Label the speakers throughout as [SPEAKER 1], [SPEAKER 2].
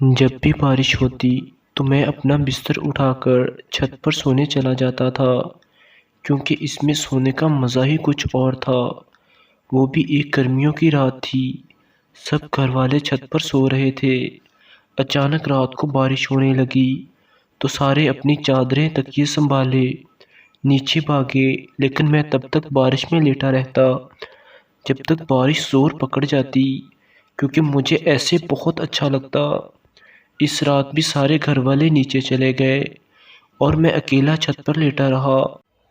[SPEAKER 1] जब भी बारिश होती तो मैं अपना बिस्तर उठाकर छत पर सोने चला जाता था, क्योंकि इसमें सोने का मज़ा ही कुछ और था। वो भी एक गर्मियों की रात थी। सब घर वाले छत पर सो रहे थे। अचानक रात को बारिश होने लगी तो सारे अपनी चादरें तकिए संभाले नीचे भागे, लेकिन मैं तब तक बारिश में लेटा रहता जब तक बारिश जोर पकड़ जाती, क्योंकि मुझे ऐसे बहुत अच्छा लगता। इस रात भी सारे घर वाले नीचे चले गए और मैं अकेला छत पर लेटा रहा।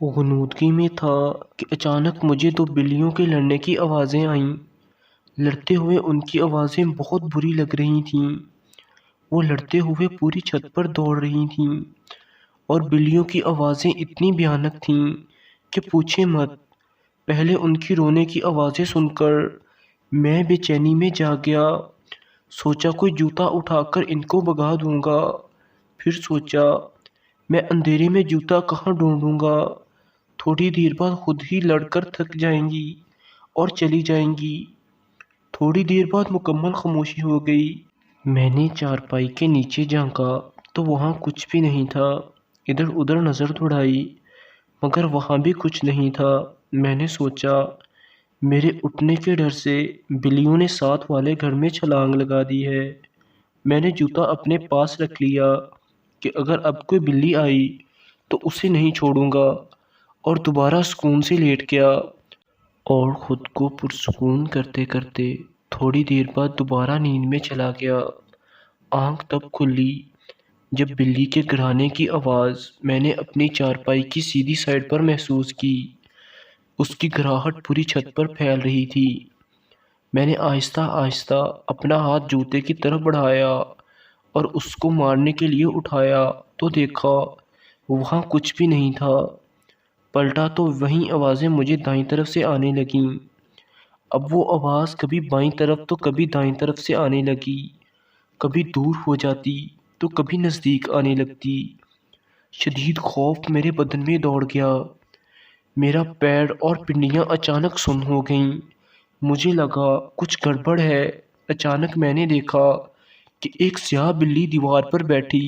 [SPEAKER 1] गुनूदगी में था कि अचानक मुझे दो बिल्लियों के लड़ने की आवाज़ें आईं। लड़ते हुए उनकी आवाज़ें बहुत बुरी लग रही थीं। वो लड़ते हुए पूरी छत पर दौड़ रही थीं और बिल्लियों की आवाज़ें इतनी भयानक थीं कि पूछे मत। पहले उनकी रोने की आवाज़ें सुनकर मैं बेचैनी में जाग गया। सोचा कोई जूता उठाकर इनको भगा दूंगा। फिर सोचा मैं अंधेरे में जूता कहाँ ढूंढूंगा। थोड़ी देर बाद खुद ही लड़कर थक जाएंगी और चली जाएंगी। थोड़ी देर बाद मुकम्मल खामोशी हो गई। मैंने चारपाई के नीचे झांका तो वहाँ कुछ भी नहीं था। इधर उधर नज़र दौड़ाई मगर वहाँ भी कुछ नहीं था। मैंने सोचा मेरे उठने के डर से बिल्लियों ने साथ वाले घर में छलांग लगा दी है। मैंने जूता अपने पास रख लिया कि अगर अब कोई बिल्ली आई तो उसे नहीं छोड़ूंगा, और दोबारा सुकून से लेट गया और खुद को पुरसुकून करते करते थोड़ी देर बाद दोबारा नींद में चला गया। आंख तब खुली जब बिल्ली के गिराने की आवाज़ मैंने अपनी चारपाई की सीधी साइड पर महसूस की। उसकी गिराहट पूरी छत पर फैल रही थी। मैंने आहिस्ता आहिस्ता अपना हाथ जूते की तरफ बढ़ाया और उसको मारने के लिए उठाया तो देखा वहाँ कुछ भी नहीं था। पलटा तो वही आवाज़ें मुझे दाईं तरफ से आने लगीं। अब वो आवाज़ कभी बाईं तरफ तो कभी दाईं तरफ से आने लगी। कभी दूर हो जाती तो कभी नज़दीक आने लगती। शदीद खौफ मेरे बदन में दौड़ गया। मेरा पैर और पिंडियाँ अचानक सुन्न हो गईं। मुझे लगा कुछ गड़बड़ है। अचानक मैंने देखा कि एक स्याह बिल्ली दीवार पर बैठी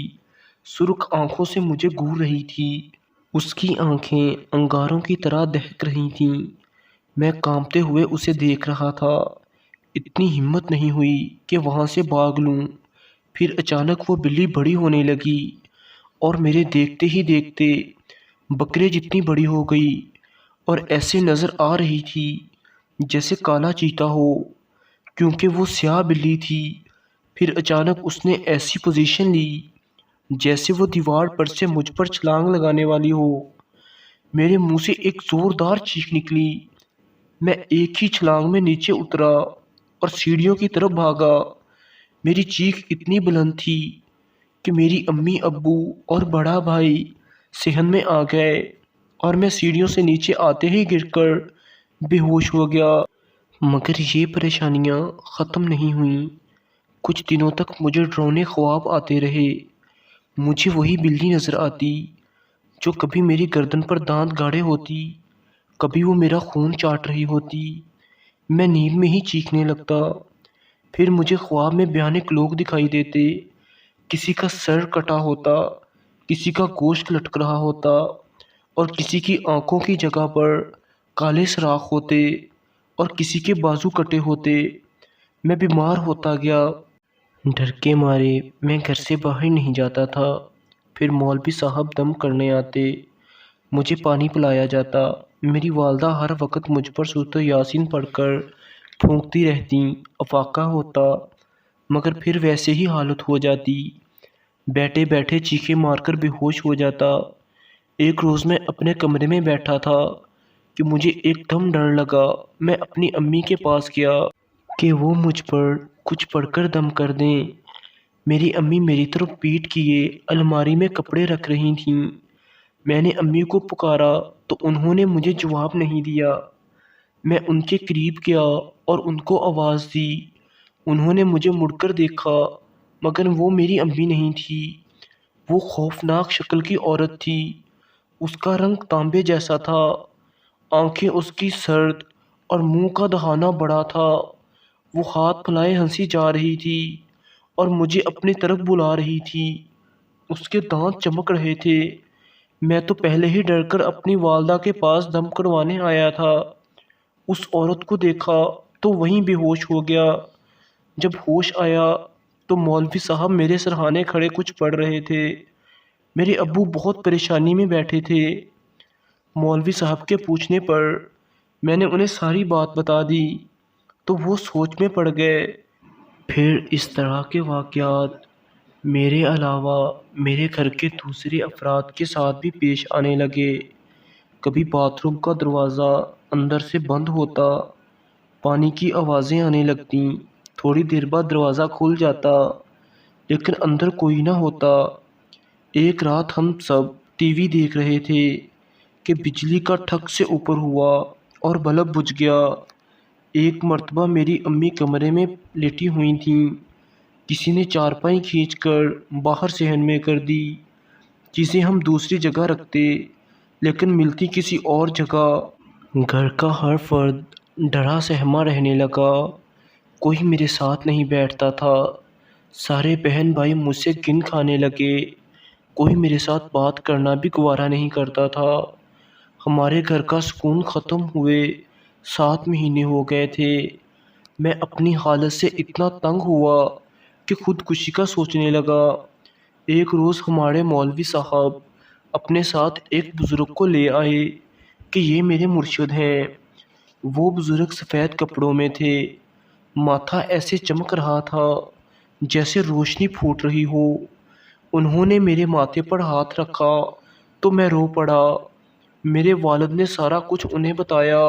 [SPEAKER 1] सुर्ख आंखों से मुझे घूर रही थी। उसकी आंखें अंगारों की तरह दहक रही थीं। मैं कांपते हुए उसे देख रहा था। इतनी हिम्मत नहीं हुई कि वहां से भाग लूं। फिर अचानक वो बिल्ली बड़ी होने लगी और मेरे देखते ही देखते बकरे जितनी बड़ी हो गई और ऐसे नज़र आ रही थी जैसे काला चीता हो, क्योंकि वो स्याह बिल्ली थी। फिर अचानक उसने ऐसी पोजीशन ली जैसे वो दीवार पर से मुझ पर छलांग लगाने वाली हो। मेरे मुंह से एक जोरदार चीख निकली। मैं एक ही छलांग में नीचे उतरा और सीढ़ियों की तरफ भागा। मेरी चीख इतनी बुलंद थी कि मेरी अम्मी अब्बू और बड़ा भाई सहन में आ गए और मैं सीढ़ियों से नीचे आते ही गिरकर बेहोश हो गया। मगर ये परेशानियां ख़त्म नहीं हुईं। कुछ दिनों तक मुझे डरावने ख्वाब आते रहे। मुझे वही बिल्ली नज़र आती जो कभी मेरी गर्दन पर दांत गाड़े होती, कभी वो मेरा खून चाट रही होती। मैं नींद में ही चीखने लगता। फिर मुझे ख्वाब में भयानक लोग दिखाई देते। किसी का सर कटा होता, किसी का गोश्त लटक रहा होता और किसी की आंखों की जगह पर काले सुराख होते और किसी के बाजू कटे होते। मैं बीमार होता गया। डर के मारे मैं घर से बाहर नहीं जाता था। फिर मौलवी साहब दम करने आते, मुझे पानी पिलाया जाता। मेरी वालदा हर वक्त मुझ पर सूरत यासीन पढ़कर फूंकती रहती। अफाका होता मगर फिर वैसे ही हालत हो जाती। बैठे बैठे चीखें मारकर बेहोश हो जाता। एक रोज़ मैं अपने कमरे में बैठा था कि मुझे एकदम डर लगा। मैं अपनी अम्मी के पास गया कि वो मुझ पर कुछ पढ़कर दम कर दें। मेरी अम्मी मेरी तरफ पीठ किए अलमारी में कपड़े रख रही थीं। मैंने अम्मी को पुकारा तो उन्होंने मुझे जवाब नहीं दिया। मैं उनके करीब गया और उनको आवाज़ दी। उन्होंने मुझे मुड़कर देखा मगर वो मेरी अम्मी नहीं थी। वो खौफनाक शक्ल की औरत थी। उसका रंग तांबे जैसा था। आंखें उसकी सर्द और मुंह का दहाना बड़ा था। वो हाथ फैलाए हंसी जा रही थी اور مجھے اپنی طرف بلا رہی تھی۔ اس کے دانت چمک رہے تھے۔ میں تو پہلے ہی ڈر کر اپنی والدہ کے پاس دم کروانے آیا تھا۔ اس عورت کو دیکھا تو وہیں بے ہوش ہو گیا۔ جب ہوش آیا تو مولوی صاحب میرے سرہانے کھڑے کچھ پڑھ رہے تھے۔ میرے ابو بہت پریشانی میں بیٹھے تھے۔ مولوی صاحب کے پوچھنے پر میں نے انہیں ساری بات بتا دی تو وہ سوچ میں پڑ گئے۔ پھر اس طرح کے واقعات میرے علاوہ میرے گھر کے دوسرے افراد کے ساتھ بھی پیش آنے لگے۔ کبھی باتھ روم کا دروازہ اندر سے بند ہوتا، پانی کی آوازیں آنے لگتیں، تھوڑی دیر بعد دروازہ کھل جاتا لیکن اندر کوئی نہ ہوتا۔ ایک رات ہم سب ٹی وی دیکھ رہے تھے کہ بجلی کا ٹھک سے اوپر ہوا اور بلب بجھ گیا۔ ایک مرتبہ میری امی کمرے میں لیٹی ہوئی تھیں۔ کسی نے چارپائی کھینچ کر باہر صحن میں کر دی۔ چیزیں ہم دوسری جگہ رکھتے لیکن ملتی کسی اور جگہ۔ گھر کا ہر فرد ڈرا سہما رہنے لگا۔ کوئی میرے ساتھ نہیں بیٹھتا تھا۔ سارے بہن بھائی مجھ سے گن کھانے لگے۔ کوئی میرے ساتھ بات کرنا بھی گوارا نہیں کرتا تھا۔ ہمارے گھر کا سکون ختم ہوئے 7 مہینے ہو گئے تھے۔ میں اپنی حالت سے اتنا تنگ ہوا کہ خودکشی کا سوچنے لگا۔ ایک روز ہمارے مولوی صاحب اپنے ساتھ ایک بزرگ کو لے آئے کہ یہ میرے مرشد ہیں۔ وہ بزرگ سفید کپڑوں میں تھے۔ ماتھا ایسے چمک رہا تھا جیسے روشنی پھوٹ رہی ہو۔ انہوں نے میرے ماتھے پر ہاتھ رکھا تو میں رو پڑا۔ میرے والد نے سارا کچھ انہیں بتایا۔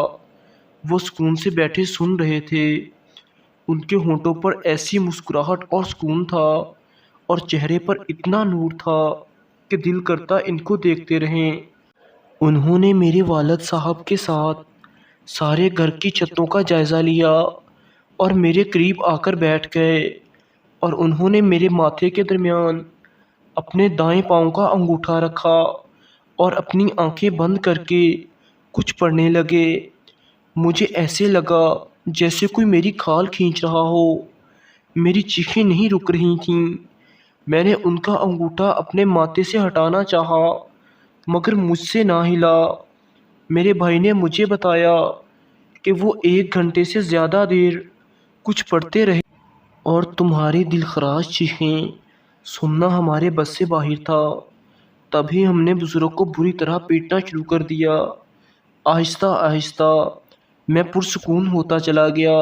[SPEAKER 1] وہ سکون سے بیٹھے سن رہے تھے۔ ان کے ہونٹوں پر ایسی مسکراہٹ اور سکون تھا اور چہرے پر اتنا نور تھا کہ دل کرتا ان کو دیکھتے رہیں۔ انہوں نے میرے والد صاحب کے ساتھ سارے گھر کی چھتوں کا جائزہ لیا اور میرے قریب آ کر بیٹھ گئے اور انہوں نے میرے ماتھے کے درمیان اپنے دائیں پاؤں کا انگوٹھا رکھا اور اپنی آنکھیں بند کر کے کچھ پڑھنے لگے۔ مجھے ایسے لگا جیسے کوئی میری کھال کھینچ رہا ہو۔ میری چیخیں نہیں رک رہی تھیں۔ میں نے ان کا انگوٹھا اپنے ماتھے سے ہٹانا چاہا مگر مجھ سے نہ ہلا۔ میرے بھائی نے مجھے بتایا کہ وہ 1 گھنٹے سے زیادہ دیر کچھ پڑھتے رہے اور تمہاری دلخراش چیخیں سننا ہمارے بس سے باہر تھا۔ تبھی ہم نے بزرگ کو بری طرح پیٹنا شروع کر دیا۔ آہستہ آہستہ میں پرسکون ہوتا چلا گیا۔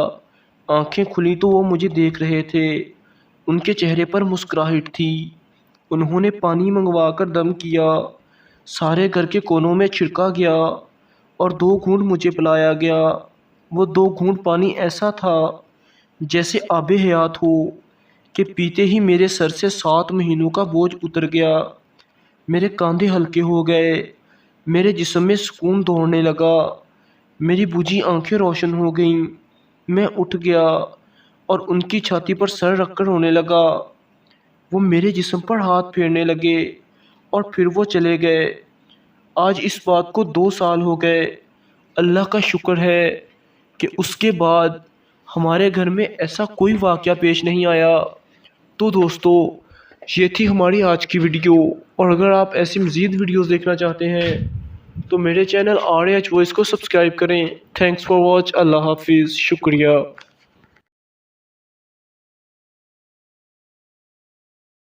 [SPEAKER 1] آنکھیں کھلی تو وہ مجھے دیکھ رہے تھے۔ ان کے چہرے پر مسکراہٹ تھی۔ انہوں نے پانی منگوا کر دم کیا۔ سارے گھر کے کونوں میں چھڑکا گیا اور 2 گھونٹ مجھے پلایا گیا۔ وہ 2 گھونٹ پانی ایسا تھا جیسے آب حیات ہو کہ پیتے ہی میرے سر سے 7 مہینوں کا بوجھ اتر گیا۔ میرے کاندھے ہلکے ہو گئے۔ میرے جسم میں سکون دوڑنے لگا۔ میری بجھی آنکھیں روشن ہو گئیں۔ میں اٹھ گیا اور ان کی چھاتی پر سر رکھ کر رونے لگا۔ وہ میرے جسم پر ہاتھ پھیرنے لگے اور پھر وہ چلے گئے۔ آج اس بات کو 2 سال ہو گئے۔ اللہ کا شکر ہے کہ اس کے بعد ہمارے گھر میں ایسا کوئی واقعہ پیش نہیں آیا۔ تو دوستو، یہ تھی ہماری آج کی ویڈیو، اور اگر آپ ایسی مزید ویڈیوز دیکھنا چاہتے ہیں تو میرے چینل RH وائس کو سبسکرائب کریں۔ Thanks for watch. اللہ حافظ۔ شکریہ۔